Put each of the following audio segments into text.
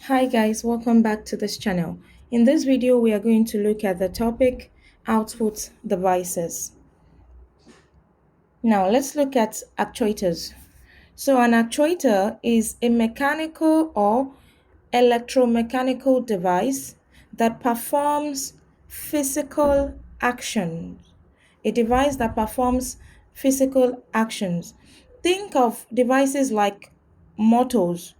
Hi guys, welcome back to this channel. In this video, we are going to look at the topic output devices. Now let's look at actuators. So an actuator is a mechanical or electromechanical device that performs physical actions. A device that performs physical actions. Think of devices like motors,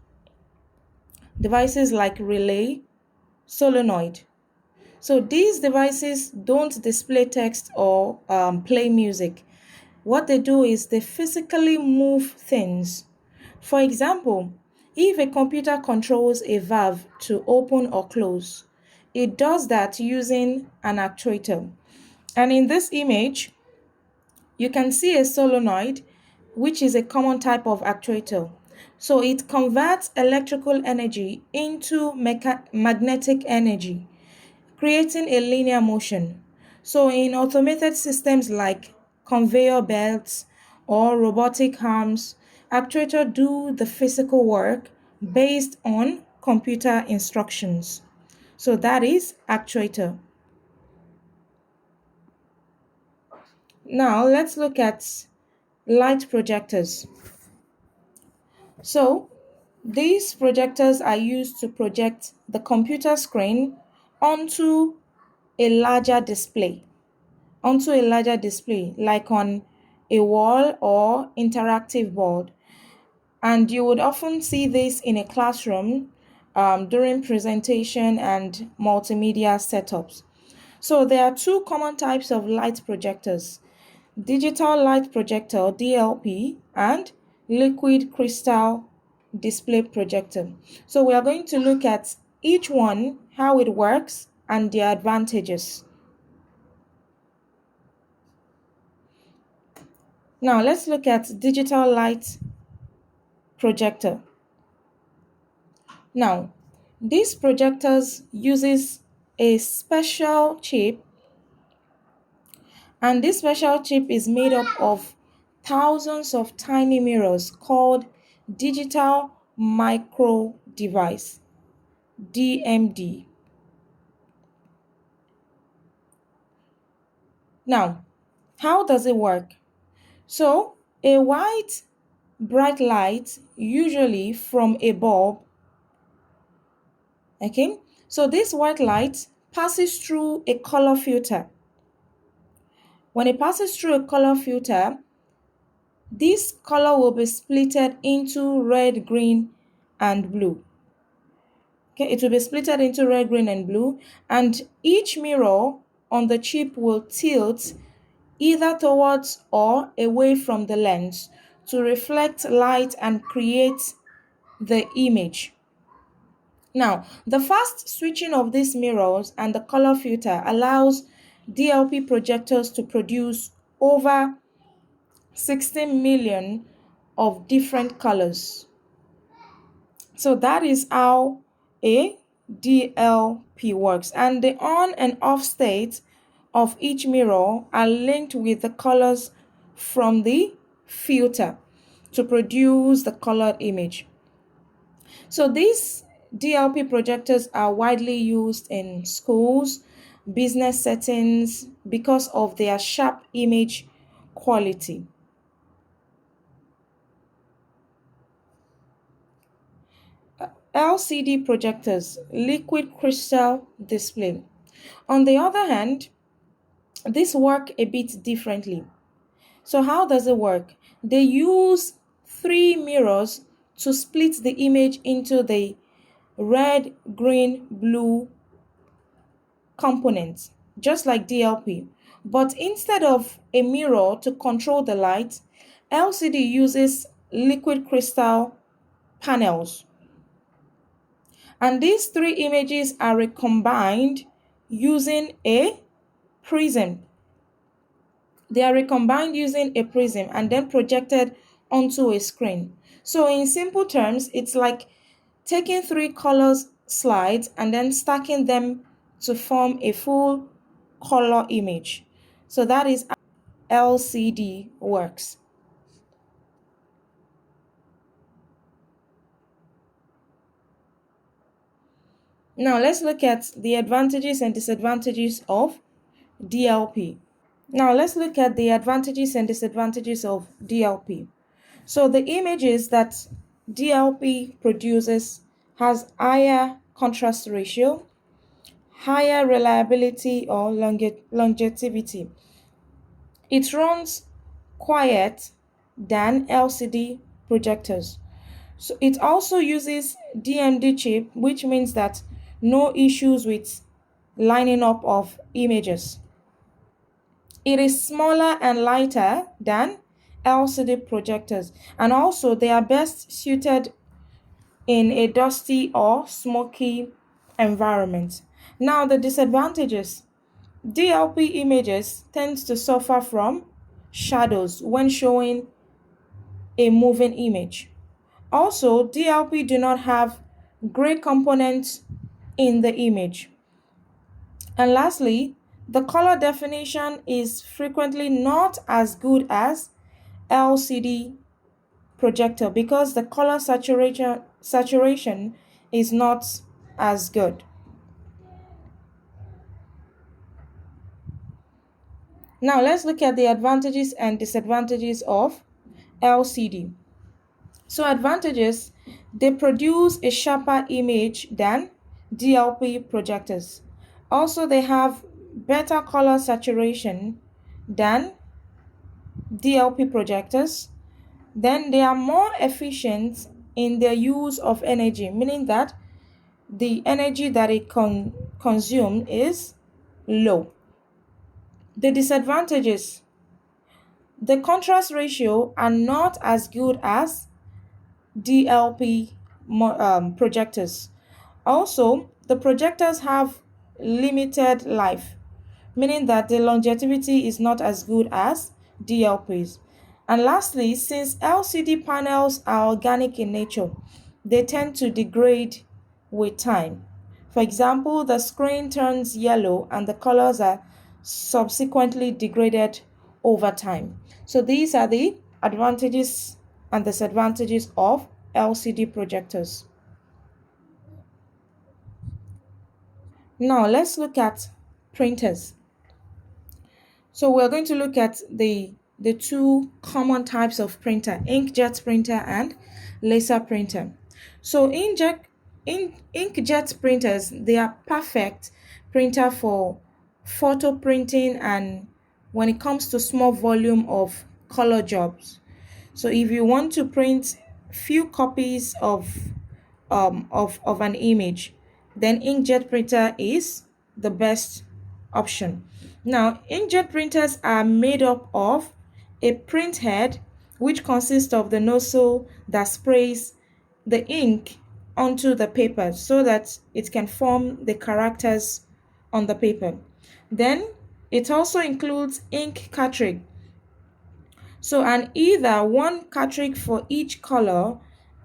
devices like relay, solenoid. So these devices don't display text or play music. What they do is they physically move things. For example, if a computer controls a valve to open or close, it does that using an actuator. And in this image, you can see a solenoid, which is a common type of actuator. So it converts electrical energy into magnetic energy, creating a linear motion. So, in automated systems like conveyor belts or robotic arms, actuators do the physical work based on computer instructions. So, that is actuator. Now, let's look at light projectors. So, these projectors are used to project the computer screen onto a larger display. onto a larger display, like on a wall or interactive board. And you would often see this in a classroom during presentation and multimedia setups. So there are two common types of light projectors: digital light projector DLP and liquid crystal display projector. So we are going to look at each one, how it works, and their advantages. Now let's look at digital light projector. Now, these projectors uses a special chip, and this special chip is made up of thousands of tiny mirrors called digital micro device, DMD. Now, how does it work? So, a white bright light, usually from a bulb. Okay, so this white light passes through a color filter. When it passes through a color filter, this color will be splitted into red, green, and blue. Okay, it will be splitted into red, green, and blue, and each mirror on the chip will tilt either towards or away from the lens to reflect light and create the image. Now, the fast switching of these mirrors and the color filter allows DLP projectors to produce over 16 million of different colors. So that is how a DLP works. And the on and off state of each mirror are linked with the colors from the filter to produce the colored image. So these DLP projectors are widely used in schools, business settings because of their sharp image quality. LCD projectors, liquid crystal display. On the other hand, this work a bit differently. So how does it work? They use three mirrors to split the image into the red, green, blue components, just like DLP. But instead of a mirror to control the light, LCD uses liquid crystal panels. And these three images are recombined using a prism. They are recombined using a prism and then projected onto a screen. So, in simple terms, it's like taking three colors slides and then stacking them to form a full color image. So, that is how LCD works. Now let's look at the advantages and disadvantages of DLP. Now let's look at the advantages and disadvantages of DLP. So the images that DLP produces has higher contrast ratio, higher reliability or longevity. It runs quiet than LCD projectors. So it also uses DMD chip, which means that no issues with lining up of images. It is smaller and lighter than LCD projectors, and also they are best suited in a dusty or smoky environment. Now, the disadvantages: DLP images tend to suffer from shadows when showing a moving image. Also, DLP do not have gray components in the image. And lastly, the color definition is frequently not as good as LCD projector because the color saturation is not as good. Now let's look at the advantages and disadvantages of LCD. So advantages: they produce a sharper image than DLP projectors. Also, they have better color saturation than DLP projectors. Then they are more efficient in their use of energy, meaning that the energy that it consumes is low. The disadvantages: the contrast ratio are not as good as DLP projectors. Also, the projectors have limited life, meaning that the longevity is not as good as DLPs. And lastly, since LCD panels are organic in nature, they tend to degrade with time. For example, the screen turns yellow and the colors are subsequently degraded over time. So these are the advantages and disadvantages of LCD projectors. Now let's look at printers. So we're going to look at the two common types of printer: inkjet printer and laser printer. So inkjet printers, they are perfect printer for photo printing and when it comes to small volume of color jobs. So if you want to print few copies of an image, then inkjet printer is the best option. Now, inkjet printers are made up of a print head, which consists of the nozzle that sprays the ink onto the paper so that it can form the characters on the paper. Then it also includes ink cartridge. So, and either one cartridge for each color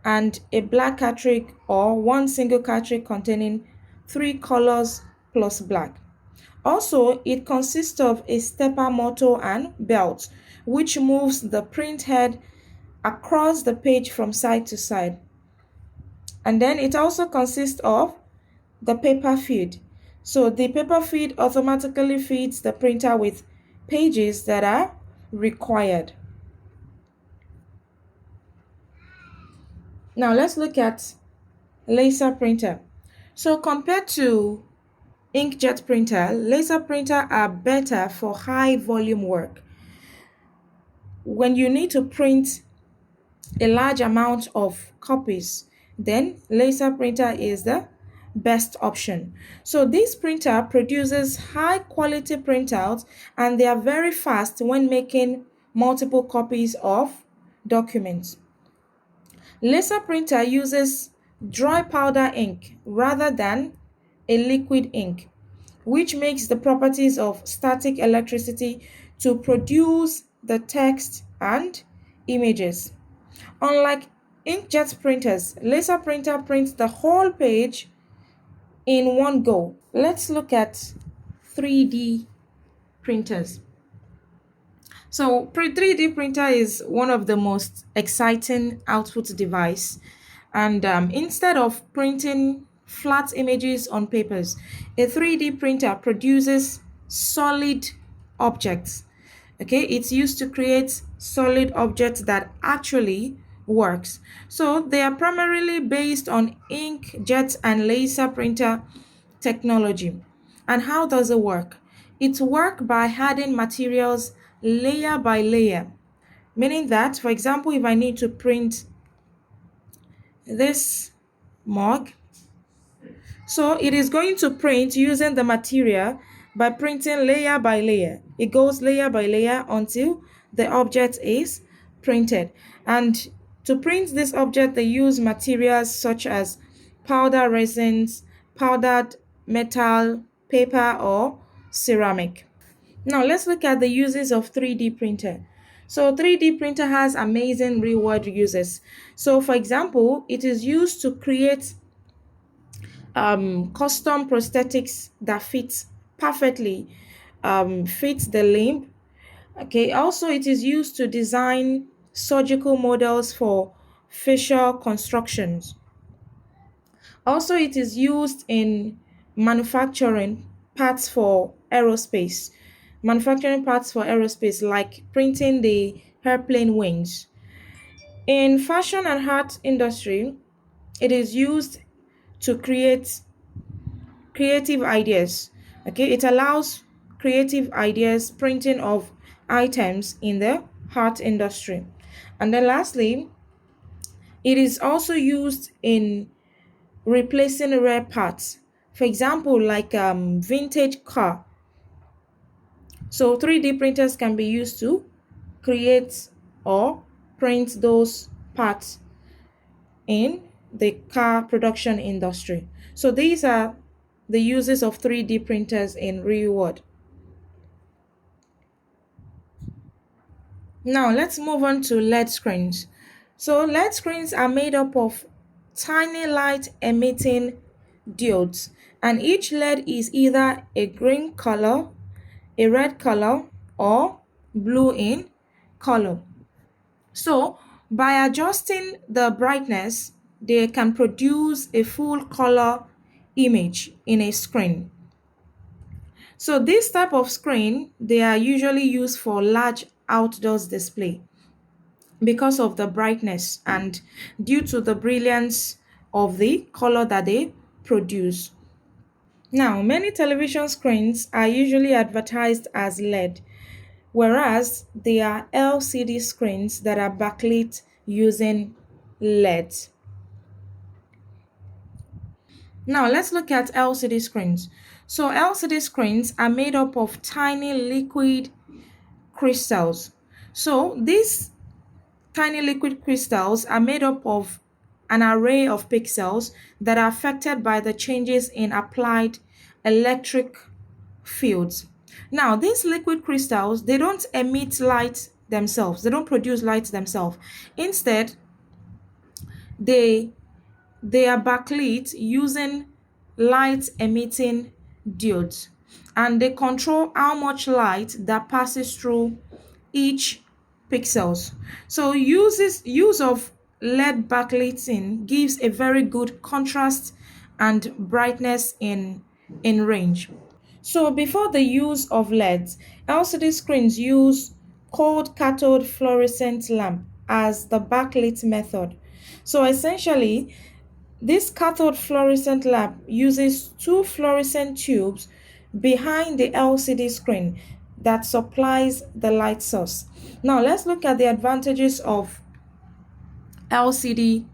and a black cartridge or one single cartridge containing three colors plus black. Also, it consists of a stepper motor and belt, which moves the print head across the page from side to side. And then it also consists of the paper feed. So the paper feed automatically feeds the printer with pages that are required. Now let's look at laser printer. So compared to inkjet printer, laser printer are better for high volume work. When you need to print a large amount of copies, then laser printer is the best option. So this printer produces high quality printouts and they are very fast when making multiple copies of documents. Laser printer uses dry powder ink rather than a liquid ink, which makes the properties of static electricity to produce the text and images. Unlike inkjet printers, laser printer prints the whole page in one go. Let's look at 3D printers. So 3D printer is one of the most exciting output device, and instead of printing flat images on papers. A 3D printer produces solid objects. Okay, it's used to create solid objects that actually works. So they are primarily based on inkjet and laser printer technology. And how does it work? It works by adding materials layer by layer, meaning that, for example, if I need to print this mug, so it is going to print using the material by printing layer by layer. It goes layer by layer until the object is printed. And to print this object, they use materials such as powder resins, powdered metal, paper, or ceramic. Now let's look at the uses of 3D printer. So 3D printer has amazing real world uses. So for example, it is used to create custom prosthetics that fit perfectly, fit the limb. Okay, also it is used to design surgical models for facial constructions. Also, it is used in manufacturing parts for aerospace, manufacturing parts for aerospace, like printing the airplane wings. In fashion and art industry, it is used to create creative ideas. Okay, it allows creative ideas printing of items in the art industry. And then lastly, it is also used in replacing rare parts. For example, like vintage car. So 3D printers can be used to create or print those parts in the car production industry. So these are the uses of 3D printers in real world. Now let's move on to LED screens. So LED screens are made up of tiny light emitting diodes, and each LED is either a green color, a red color, or blue in color. So by adjusting the brightness, they can produce a full color image in a screen. So this type of screen, they are usually used for large outdoors display because of the brightness and due to the brilliance of the color that they produce. Now, many television screens are usually advertised as LED, whereas they are LCD screens that are backlit using LED. Now, let's look at LCD screens. So, LCD screens are made up of tiny liquid crystals. So, these tiny liquid crystals are made up of an array of pixels that are affected by the changes in applied electric fields. Now, these liquid crystals, they don't emit light themselves. They don't produce light themselves. Instead, they they are backlit using light emitting diodes, and they control how much light that passes through each pixels. So use of LED backlighting gives a very good contrast and brightness in range. So before the use of LEDs, LCD screens use cold cathode fluorescent lamp as the backlit method. So essentially, this cathode fluorescent lamp uses two fluorescent tubes behind the LCD screen that supplies the light source. Now let's look at the advantages of LED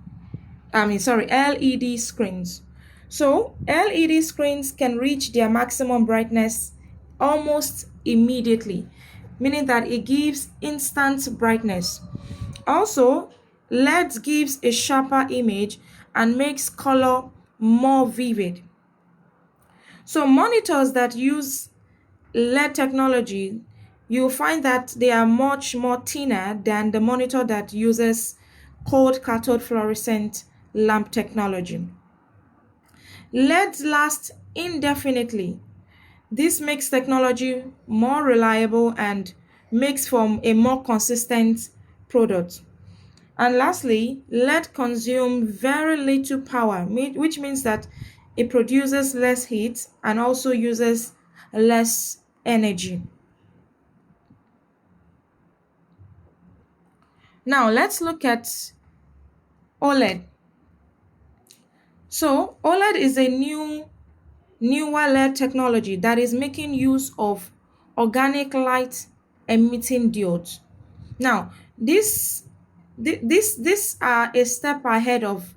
screens. So LED screens can reach their maximum brightness almost immediately, meaning that it gives instant brightness. Also, LED gives a sharper image and makes color more vivid. So monitors that use LED technology, you'll find that they are much more thinner than the monitor that uses cold cathode fluorescent lamp technology. LEDs last indefinitely. This makes technology more reliable and makes for a more consistent product. And lastly, LED consume very little power, which means that it produces less heat and also uses less energy. Now let's look at OLED. So OLED is a newer LED technology that is making use of organic light emitting diodes. Now, this are a step ahead of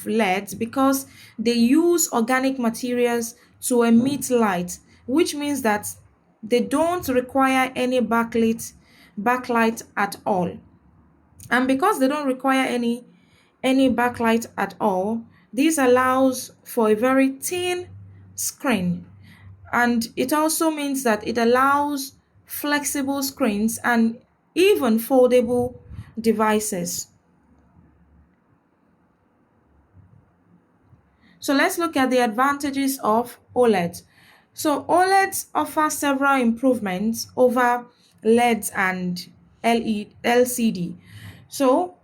LEDs because they use organic materials to emit light, which means that they don't require any backlight at all. And because they don't require any backlight at all, this allows for a very thin screen, and it also means that it allows flexible screens and even foldable devices. So let's look at the advantages of OLED. So OLEDs offer several improvements over LEDs and LCD. So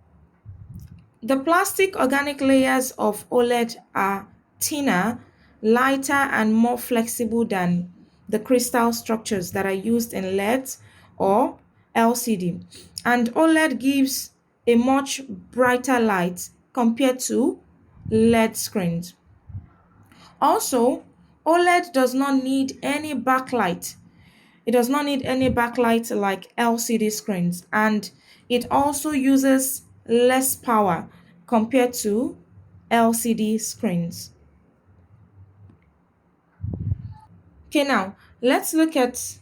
the plastic organic layers of OLED are thinner, lighter, and more flexible than the crystal structures that are used in LEDs or LCD. And OLED gives a much brighter light compared to LED screens. Also, OLED does not need any backlight. It does not need any backlight like LCD screens, and it also uses less power compared to LCD screens. Okay, now let's look at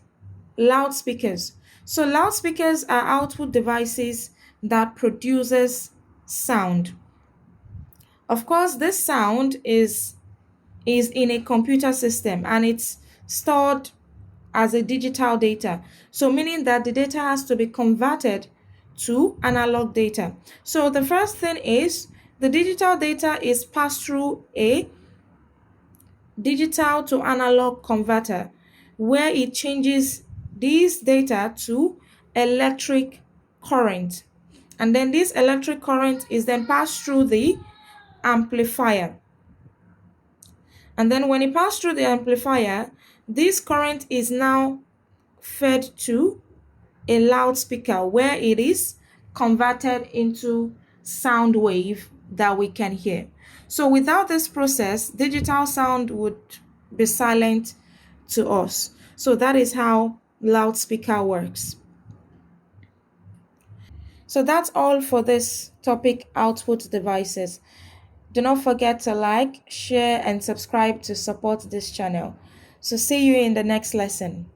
loudspeakers. So loudspeakers are output devices that produces sound. Of course, this sound is in a computer system and it's stored as a digital data. So meaning that the data has to be converted to analog data. So the first thing is the digital data is passed through a digital to analog converter where it changes this data to electric current. And then this electric current is then passed through the amplifier. And then when it passes through the amplifier, this current is now fed to a loudspeaker where it is converted into sound wave that we can hear. So without this process, digital sound would be silent to us. So that is how loudspeaker works. So that's all for this topic, output devices. Do not forget to like, share, and subscribe to support this channel. So see you in the next lesson.